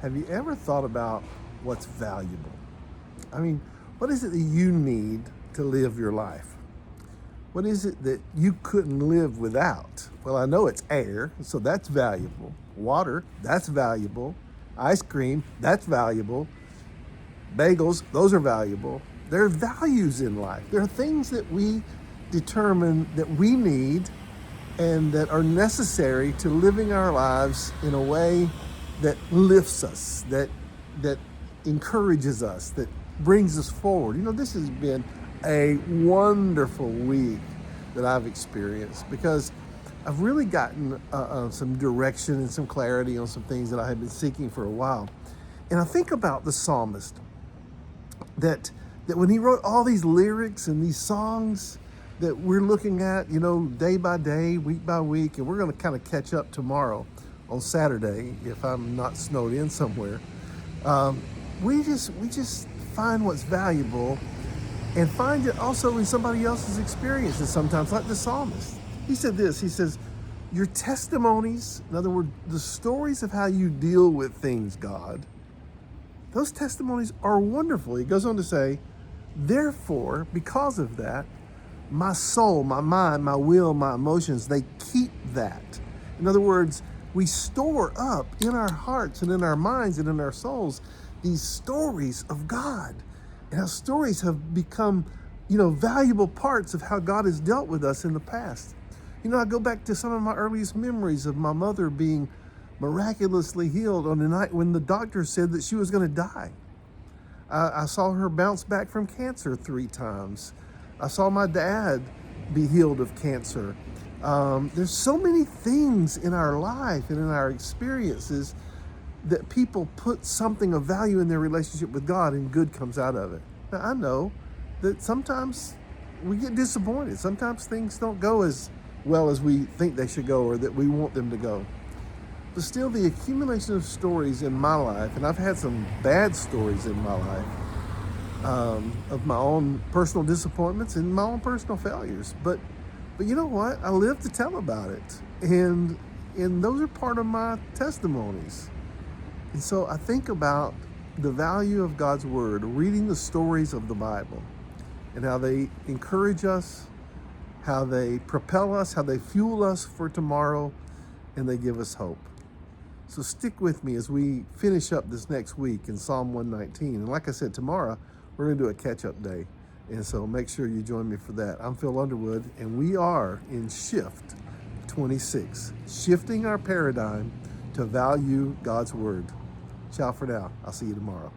Have you ever thought about what's valuable? I mean, what is it that you need to live your life? What is it that you couldn't live without? Well, I know it's air, so that's valuable. Water, that's valuable. Ice cream, that's valuable. Bagels, those are valuable. There are values in life. There are things that we determine that we need and that are necessary to living our lives in a way that lifts us, that encourages us, that brings us forward. You know, this has been a wonderful week that I've experienced because I've really gotten some direction and some clarity on some things that I have been seeking for a while. And I think about the psalmist, that when he wrote all these lyrics and these songs that we're looking at, you know, day by day, week by week, and we're going to kind of catch up tomorrow on Saturday if I'm not snowed in somewhere. We just find what's valuable and find it also in somebody else's experiences sometimes, like the psalmist. He said this, he says, your testimonies, in other words, the stories of how you deal with things, God, those testimonies are wonderful. He goes on to say, therefore, because of that, my soul, my mind, my will, my emotions, they keep that. In other words, we store up in our hearts and in our minds and in our souls these stories of God. And our stories have become, you know, valuable parts of how God has dealt with us in the past. You know, I go back to some of my earliest memories of my mother being miraculously healed on the night when the doctor said that she was going to die. I saw her bounce back from cancer 3 times. I saw my dad be healed of cancer. There's so many things in our life and in our experiences that people put something of value in their relationship with God and good comes out of it. Now, I know that sometimes we get disappointed. Sometimes things don't go as well as we think they should go or that we want them to go. But still, the accumulation of stories in my life, and I've had some bad stories in my life, of my own personal disappointments and my own personal failures. But you know what? I live to tell about it. And those are part of my testimonies. And so I think about the value of God's Word, reading the stories of the Bible, and how they encourage us, how they propel us, how they fuel us for tomorrow, and they give us hope. So stick with me as we finish up this next week in Psalm 119. And like I said, tomorrow we're going to do a catch-up day. And so make sure you join me for that. I'm Phil Underwood, and we are in Shift 26, shifting our paradigm to value God's Word. Ciao for now. I'll see you tomorrow.